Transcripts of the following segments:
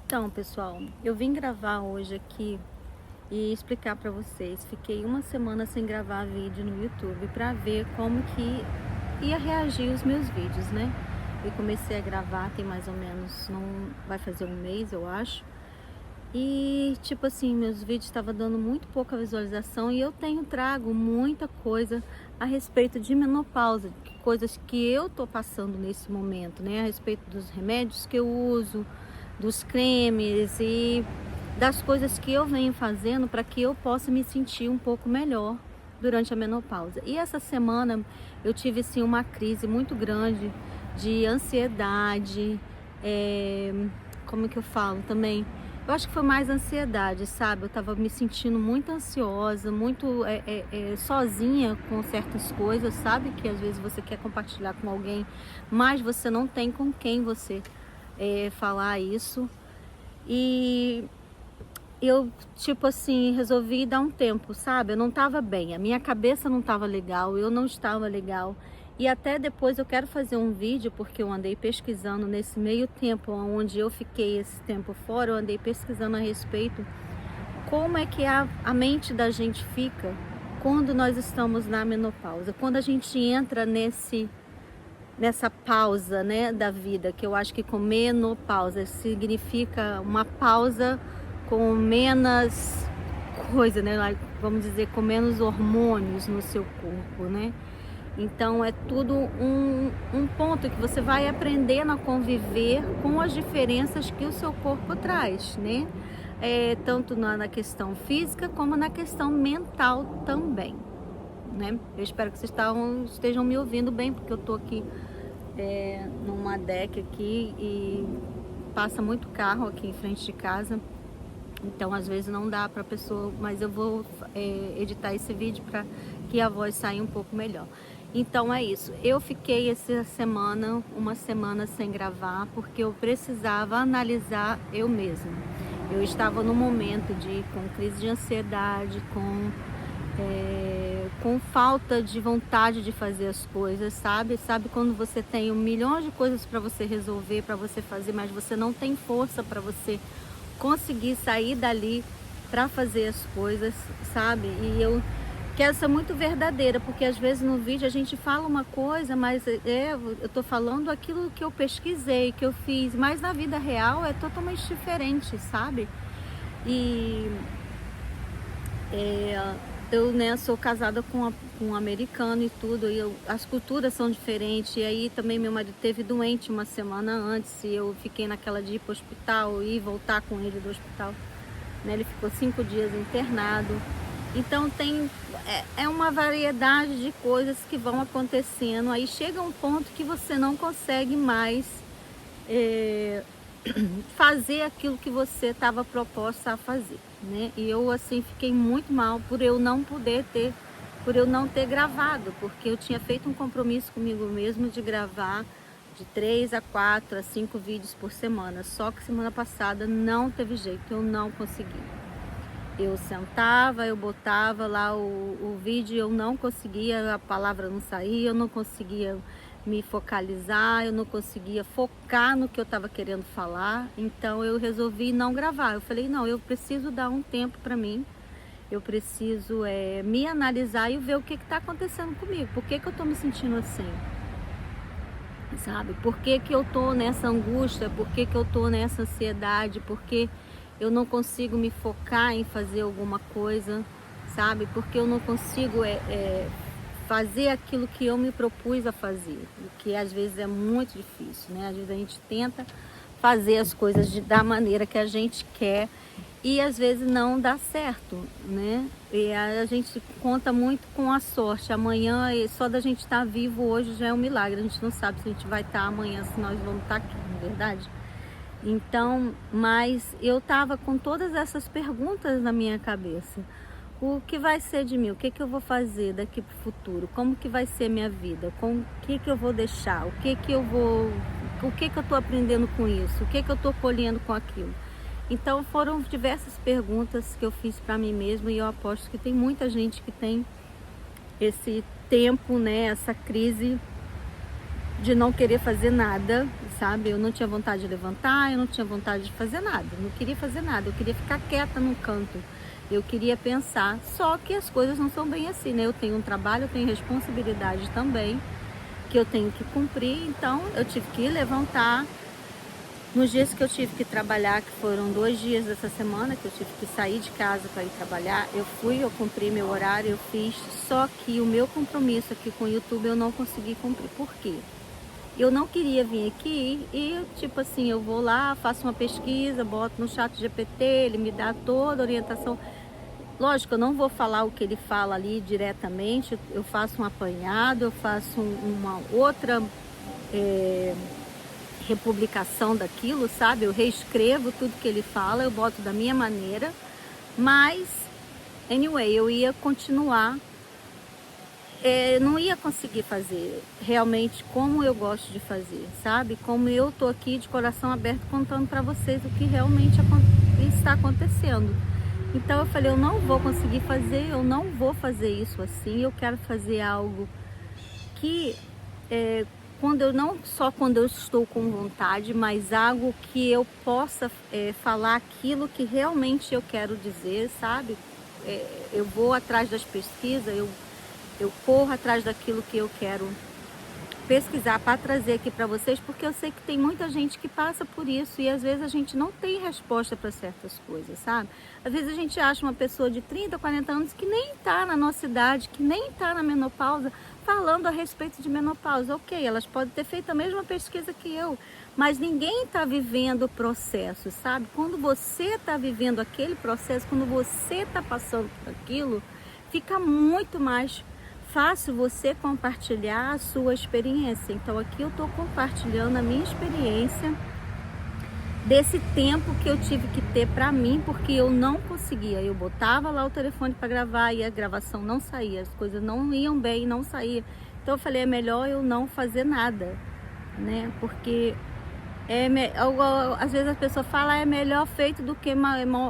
Então, pessoal, eu vim gravar hoje aqui e explicar para vocês. Fiquei uma semana sem gravar vídeo no YouTube para ver como que ia reagir os meus vídeos, né? Eu comecei a gravar tem mais ou menos, não vai fazer um mês, eu acho. E tipo assim, meus vídeos estavam dando muito pouca visualização e eu trago muita coisa a respeito de menopausa, coisas que eu tô passando nesse momento, né? A respeito dos remédios que eu uso, dos cremes e das coisas que eu venho fazendo para que eu possa me sentir um pouco melhor durante a menopausa. E essa semana eu tive assim uma crise muito grande de ansiedade, como que eu falo também? Eu acho que foi mais ansiedade, sabe? Eu tava me sentindo muito ansiosa, muito sozinha com certas coisas, sabe? Que às vezes você quer compartilhar com alguém, mas você não tem com quem você falar isso. E eu, tipo assim, resolvi dar um tempo, sabe? Eu não tava bem, a minha cabeça não tava legal, eu não estava legal. E até depois eu quero fazer um vídeo, porque eu andei pesquisando nesse meio tempo, onde eu fiquei esse tempo fora, eu andei pesquisando a respeito como é que a mente da gente fica quando nós estamos na menopausa, quando a gente entra nessa pausa, né, da vida, que eu acho que com menopausa significa uma pausa com menos coisa, né, vamos dizer, com menos hormônios no seu corpo, né? Então é tudo um ponto que você vai aprendendo a conviver com as diferenças que o seu corpo traz, né? Tanto na questão física como na questão mental também, né? Eu espero que vocês estejam me ouvindo bem, porque eu tô aqui numa deck aqui e passa muito carro aqui em frente de casa. Então às vezes não dá para a pessoa, mas eu vou editar esse vídeo para que a voz saia um pouco melhor. Então é isso, eu fiquei essa semana, uma semana sem gravar, porque eu precisava analisar eu mesma. Eu estava num momento com crise de ansiedade, com falta de vontade de fazer as coisas, sabe? Sabe quando você tem milhões de coisas para você resolver, para você fazer, mas você não tem força para você conseguir sair dali para fazer as coisas, sabe? E eu quero ser muito verdadeira, porque às vezes no vídeo a gente fala uma coisa, mas eu tô falando aquilo que eu pesquisei, que eu fiz, mas na vida real é totalmente diferente, sabe? E eu, né, sou casada com um americano e tudo, e as culturas são diferentes, e aí também meu marido teve doente uma semana antes, e eu fiquei naquela de ir pro hospital e voltar com ele do hospital, né? Ele ficou 5 dias internado. Então é uma variedade de coisas que vão acontecendo, aí chega um ponto que você não consegue mais fazer aquilo que você estava proposta a fazer, né? E eu assim fiquei muito mal por eu não ter gravado, porque eu tinha feito um compromisso comigo mesmo de gravar de 3 a 4 a 5 vídeos por semana, só que semana passada não teve jeito, eu não consegui. Eu sentava, eu botava lá o vídeo, eu não conseguia, a palavra não saía, eu não conseguia me focalizar, eu não conseguia focar no que eu estava querendo falar, então eu resolvi não gravar. Eu falei, não, eu preciso dar um tempo para mim, eu preciso me analisar e ver o que está acontecendo comigo, por que eu estou me sentindo assim, sabe? Por que eu estou nessa angústia, por que eu estou nessa ansiedade, porque eu não consigo me focar em fazer alguma coisa, sabe? Porque eu não consigo fazer aquilo que eu me propus a fazer, o que às vezes é muito difícil, né? Às vezes a gente tenta fazer as coisas da maneira que a gente quer e às vezes não dá certo, né? E a gente conta muito com a sorte. Amanhã, só da gente estar vivo hoje já é um milagre. A gente não sabe se a gente vai estar amanhã, se nós vamos estar aqui, não é verdade? Então, mas eu tava com todas essas perguntas na minha cabeça. O que vai ser de mim? O que eu vou fazer daqui para o futuro? Como que vai ser minha vida? O que eu vou deixar? O que eu estou aprendendo com isso? O que eu estou colhendo com aquilo? Então foram diversas perguntas que eu fiz para mim mesma e eu aposto que tem muita gente que tem esse tempo, né? Essa crise de não querer fazer nada, sabe? Eu não tinha vontade de levantar, eu não tinha vontade de fazer nada, não queria fazer nada, eu queria ficar quieta num canto, eu queria pensar. Só que as coisas não são bem assim, né? Eu tenho um trabalho, eu tenho responsabilidade também, que eu tenho que cumprir, então eu tive que levantar. Nos dias que eu tive que trabalhar, que foram 2 dias dessa semana, que eu tive que sair de casa para ir trabalhar, eu fui, eu cumpri meu horário, eu fiz, só que o meu compromisso aqui com o YouTube eu não consegui cumprir. Por quê? Eu não queria vir aqui e, tipo assim, eu vou lá, faço uma pesquisa, boto no ChatGPT, ele me dá toda a orientação. Lógico, eu não vou falar o que ele fala ali diretamente, eu faço um apanhado, eu faço uma outra republicação daquilo, sabe? Eu reescrevo tudo que ele fala, eu boto da minha maneira, mas, anyway, eu ia continuar, não ia conseguir fazer realmente como eu gosto de fazer, sabe? Como eu tô aqui de coração aberto contando para vocês o que realmente está acontecendo. Então eu falei, eu não vou conseguir fazer, eu não vou fazer isso assim, eu quero fazer algo que quando eu não só quando eu estou com vontade, mas algo que eu possa falar aquilo que realmente eu quero dizer, sabe? Eu vou atrás das pesquisas, eu corro atrás daquilo que eu quero pesquisar para trazer aqui para vocês, porque eu sei que tem muita gente que passa por isso e às vezes a gente não tem resposta para certas coisas, sabe? Às vezes a gente acha uma pessoa de 30, 40 anos que nem está na nossa idade, que nem está na menopausa, falando a respeito de menopausa. Ok, elas podem ter feito a mesma pesquisa que eu, mas ninguém está vivendo o processo, sabe? Quando você está vivendo aquele processo, quando você está passando por aquilo, fica muito mais fácil você compartilhar a sua experiência. Então aqui eu estou compartilhando a minha experiência desse tempo que eu tive que ter para mim, porque eu não conseguia. Eu botava lá o telefone para gravar e a gravação não saía, as coisas não iam bem, não saía. Então eu falei, é melhor eu não fazer nada, né? Porque às vezes a pessoa fala, é melhor feito do que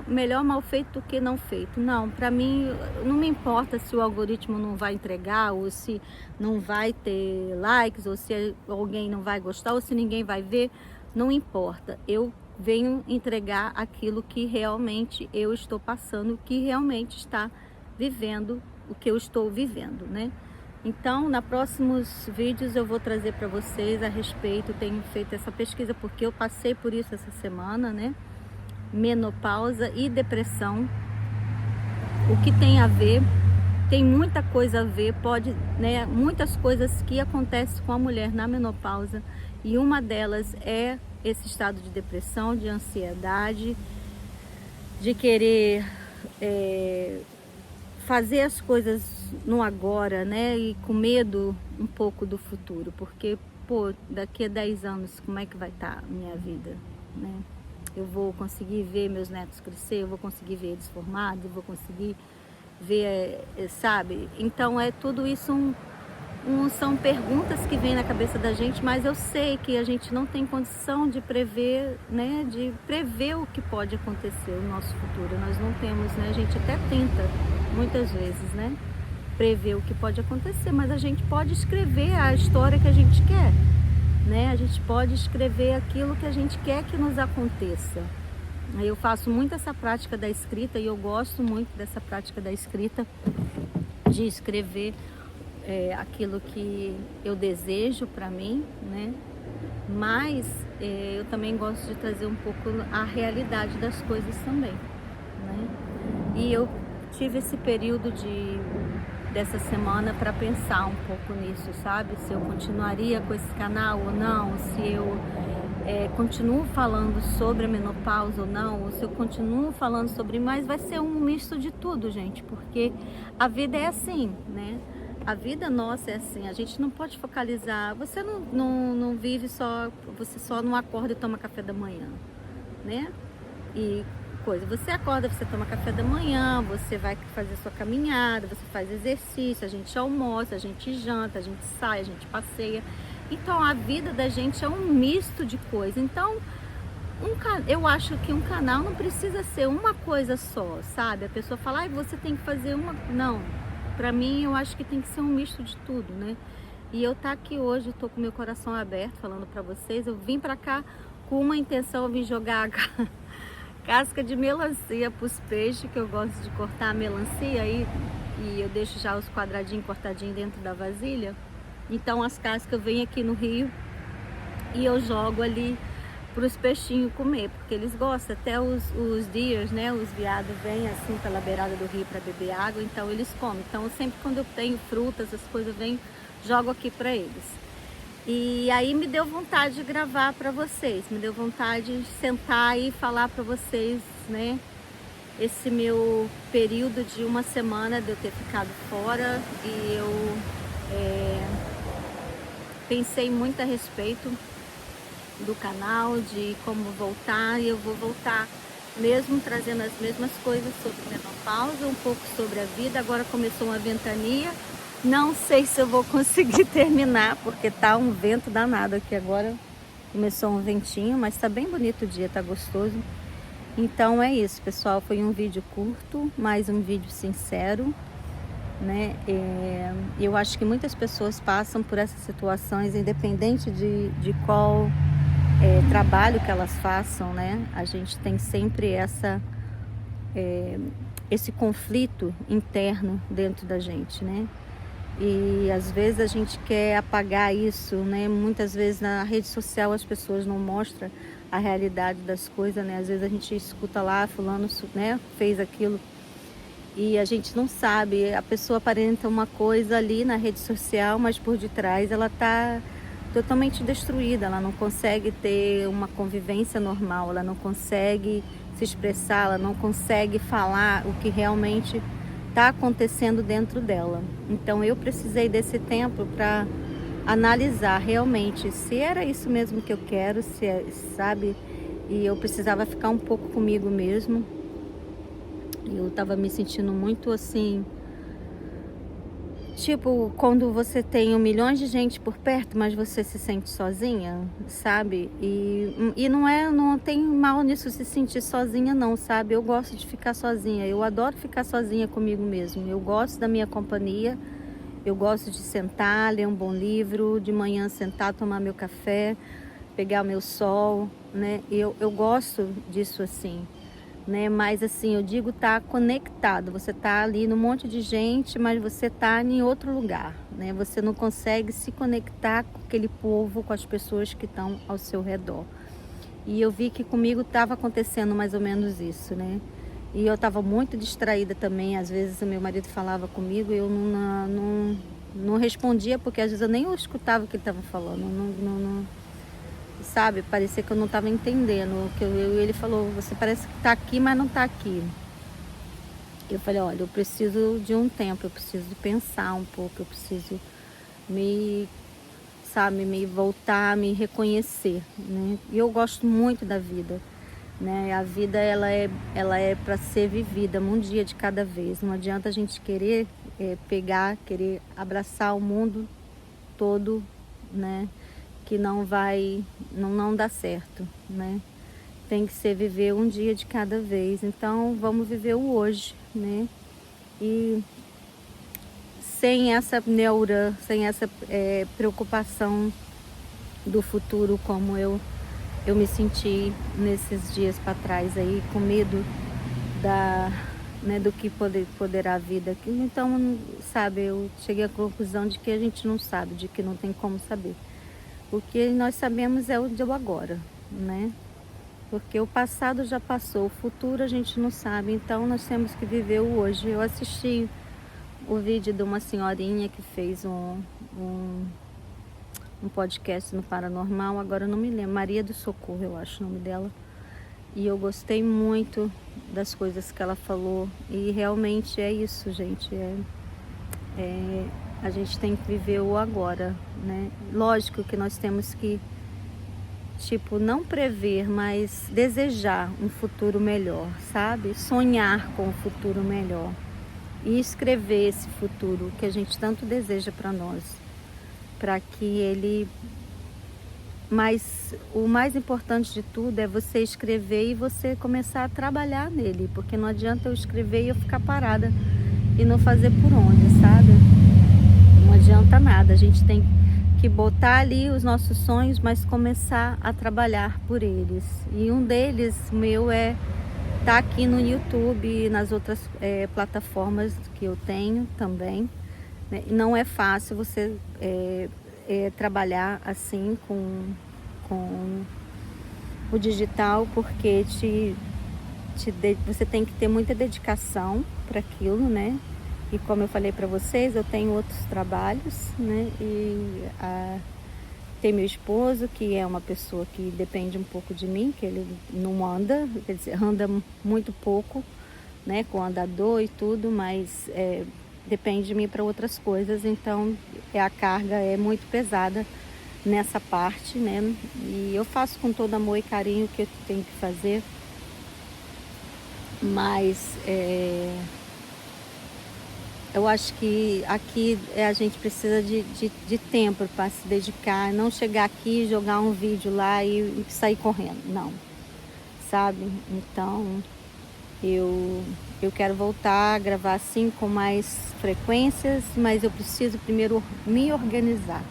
melhor mal feito do que não feito. Não, para mim não me importa se o algoritmo não vai entregar, ou se não vai ter likes, ou se alguém não vai gostar, ou se ninguém vai ver, não importa. Eu venho entregar aquilo que realmente eu estou passando, o que realmente está vivendo, o que eu estou vivendo, né? Então, nos próximos vídeos eu vou trazer para vocês a respeito, tenho feito essa pesquisa porque eu passei por isso essa semana, né? Menopausa e depressão, o que tem a ver, tem muita coisa a ver, pode, né? Muitas coisas que acontecem com a mulher na menopausa e uma delas é esse estado de depressão, de ansiedade, de querer fazer as coisas no agora, né? E com medo um pouco do futuro, porque, pô, daqui a 10 anos, como é que vai estar a minha vida, né? Eu vou conseguir ver meus netos crescer, eu vou conseguir ver eles formados, eu vou conseguir ver, sabe? Então, tudo isso são perguntas que vêm na cabeça da gente, mas eu sei que a gente não tem condição de prever, né? De prever o que pode acontecer no nosso futuro. Nós não temos, né? A gente até tenta, muitas vezes, né? Prever o que pode acontecer, mas a gente pode escrever a história que a gente quer, né? A gente pode escrever aquilo que a gente quer que nos aconteça. Eu faço muito essa prática da escrita e eu gosto muito dessa prática da escrita, de escrever aquilo que eu desejo para mim, né? Mas eu também gosto de trazer um pouco a realidade das coisas também, né? E eu tive esse período dessa semana para pensar um pouco nisso, sabe? Se eu continuaria com esse canal ou não, se eu continuo falando sobre a menopausa ou não, ou se eu continuo falando sobre, mas vai ser um misto de tudo, gente, porque a vida é assim, né? A vida nossa é assim, a gente não pode focalizar, você não vive só, você só não acorda e toma café da manhã, né? E você acorda, você toma café da manhã, você vai fazer sua caminhada, você faz exercício, a gente almoça, a gente janta, a gente sai, a gente passeia. Então a vida da gente é um misto de coisas. Então eu acho que um canal não precisa ser uma coisa só, sabe? A pessoa fala, você tem que fazer uma... Não, pra mim eu acho que tem que ser um misto de tudo, né? E eu tá aqui hoje, eu tô com meu coração aberto falando para vocês. Eu vim para cá com uma intenção, eu vim jogar casca de melancia para os peixes, que eu gosto de cortar a melancia aí, e eu deixo já os quadradinhos cortadinhos dentro da vasilha. Então as cascas vêm aqui no rio e eu jogo ali para os peixinhos comer, porque eles gostam. Até os deers, né, os veados vêm assim pela beirada do rio para beber água, então eles comem. Então sempre quando eu tenho frutas, as coisas vêm, jogo aqui para eles. E aí me deu vontade de gravar para vocês, me deu vontade de sentar e falar para vocês, né, esse meu período de uma semana de eu ter ficado fora. E eu pensei muito a respeito do canal, de como voltar, e eu vou voltar mesmo trazendo as mesmas coisas sobre menopausa, um pouco sobre a vida. Agora começou uma ventania, não sei se eu vou conseguir terminar, porque tá um vento danado aqui agora, começou um ventinho, mas tá bem bonito o dia, tá gostoso. Então é isso, pessoal, foi um vídeo curto, mas um vídeo sincero, né? Eu acho que muitas pessoas passam por essas situações, independente de qual trabalho que elas façam, né? A gente tem sempre esse conflito interno dentro da gente, né? E às vezes a gente quer apagar isso, né? Muitas vezes na rede social as pessoas não mostram a realidade das coisas, né? Às vezes a gente escuta lá, fulano, né, fez aquilo, e a gente não sabe. A pessoa aparenta uma coisa ali na rede social, mas por detrás ela tá totalmente destruída, ela não consegue ter uma convivência normal, ela não consegue se expressar, ela não consegue falar o que realmente está acontecendo dentro dela. Então eu precisei desse tempo para analisar realmente se era isso mesmo que eu quero, sabe? E eu precisava ficar um pouco comigo mesmo. Eu estava me sentindo muito assim, tipo, quando você tem 1 milhão de gente por perto, mas você se sente sozinha, sabe? E não tem mal nisso, se sentir sozinha não, sabe? Eu gosto de ficar sozinha, eu adoro ficar sozinha comigo mesmo. Eu gosto da minha companhia, eu gosto de sentar, ler um bom livro, de manhã sentar, tomar meu café, pegar o meu sol, né? Eu gosto disso assim, né? Mas assim, eu digo, tá conectado, você tá ali num monte de gente, mas você tá em outro lugar, né? Você não consegue se conectar com aquele povo, com as pessoas que estão ao seu redor. E eu vi que comigo estava acontecendo mais ou menos isso, né? E eu estava muito distraída também. Às vezes o meu marido falava comigo e eu não respondia, porque às vezes eu nem escutava o que ele estava falando, sabe? Parecia que eu não estava entendendo o que ele falou. Você parece que está aqui, mas não está aqui. Eu falei, olha, eu preciso de um tempo, eu preciso pensar um pouco, eu preciso me voltar, me reconhecer, né? E eu gosto muito da vida, né? A vida ela é para ser vivida um dia de cada vez. Não adianta a gente querer querer abraçar o mundo todo, né? Que não dá certo, né? Tem que ser viver um dia de cada vez. Então vamos viver o hoje, né? E sem essa neura, sem essa preocupação do futuro, como eu me senti nesses dias para trás aí, com medo do que poderá a vida. Então, sabe, eu cheguei à conclusão de que a gente não sabe, de que não tem como saber. O que nós sabemos é o de agora, né? Porque o passado já passou, o futuro a gente não sabe, então nós temos que viver o hoje. Eu assisti o vídeo de uma senhorinha que fez um podcast no Paranormal, agora eu não me lembro, Maria do Socorro, eu acho o nome dela. E eu gostei muito das coisas que ela falou, e realmente é isso, gente, a gente tem que viver o agora, né? Lógico que nós temos que, não prever, mas desejar um futuro melhor, sabe? Sonhar com um futuro melhor e escrever esse futuro que a gente tanto deseja para nós, para que ele... Mas o mais importante de tudo é você escrever e você começar a trabalhar nele, porque não adianta eu escrever e eu ficar parada e não fazer por onde, sabe? Não adianta nada, a gente tem que botar ali os nossos sonhos, mas começar a trabalhar por eles. E um deles, meu, tá aqui no YouTube e nas outras plataformas que eu tenho também, né? Não é fácil você trabalhar assim com o digital, porque você tem que ter muita dedicação para aquilo, né? E como eu falei para vocês, eu tenho outros trabalhos, né? E tem meu esposo, que é uma pessoa que depende um pouco de mim, que ele não anda, quer dizer, anda muito pouco, né? Com andador e tudo, mas depende de mim para outras coisas, então a carga é muito pesada nessa parte, né? E eu faço com todo amor e carinho o que eu tenho que fazer, mas eu acho que aqui a gente precisa de tempo para se dedicar, não chegar aqui, jogar um vídeo lá e sair correndo, não, sabe? Então eu quero voltar a gravar assim com mais frequências, mas eu preciso primeiro me organizar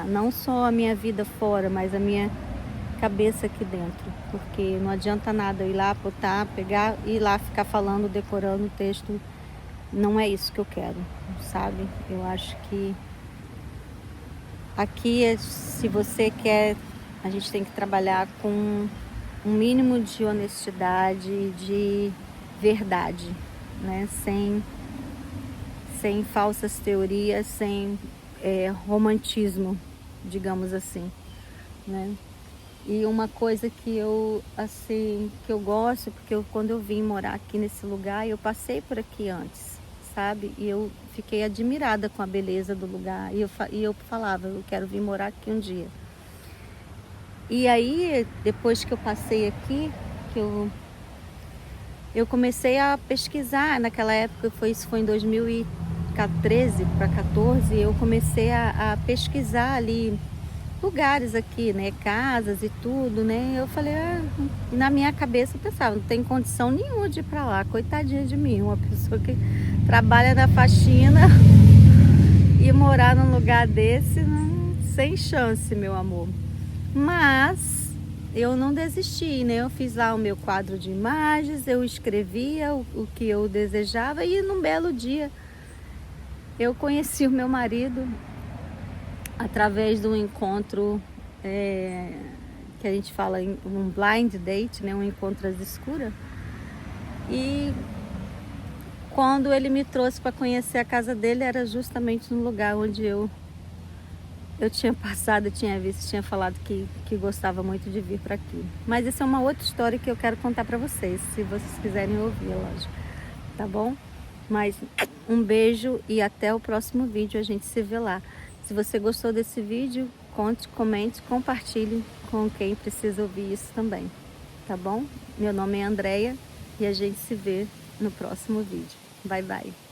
não só a minha vida fora, mas a minha cabeça aqui dentro, porque não adianta nada eu ir lá, botar, pegar e ir lá ficar falando, decorando o texto. Não é isso que eu quero, sabe? Eu acho que aqui, se você quer, a gente tem que trabalhar com um mínimo de honestidade, de verdade, né? Sem falsas teorias, sem romantismo, digamos assim, né? E uma coisa que eu gosto, porque quando eu vim morar aqui nesse lugar, eu passei por aqui antes, sabe? E eu fiquei admirada com a beleza do lugar. E eu falava, eu quero vir morar aqui um dia. E aí, depois que eu passei aqui, que eu comecei a pesquisar. Naquela época, isso foi em 2013 para 14, eu comecei a pesquisar ali lugares aqui, né, casas e tudo, né? Eu falei, na minha cabeça eu pensava, não tem condição nenhuma de ir pra lá, coitadinha de mim, uma pessoa que trabalha na faxina e morar num lugar desse, sem chance, meu amor. Mas eu não desisti, né? Eu fiz lá o meu quadro de imagens, eu escrevia o que eu desejava e num belo dia eu conheci o meu marido através de um encontro que a gente fala um blind date, né? Um encontro às escuras. E quando ele me trouxe para conhecer a casa dele, era justamente no lugar onde eu tinha passado, tinha visto, tinha falado que gostava muito de vir para aqui. Mas isso é uma outra história que eu quero contar para vocês, se vocês quiserem ouvir, lógico. Tá bom? Mas um beijo e até o próximo vídeo, a gente se vê lá. Se você gostou desse vídeo, conte, comente, compartilhe com quem precisa ouvir isso também, tá bom? Meu nome é Andreia e a gente se vê no próximo vídeo. Bye, bye!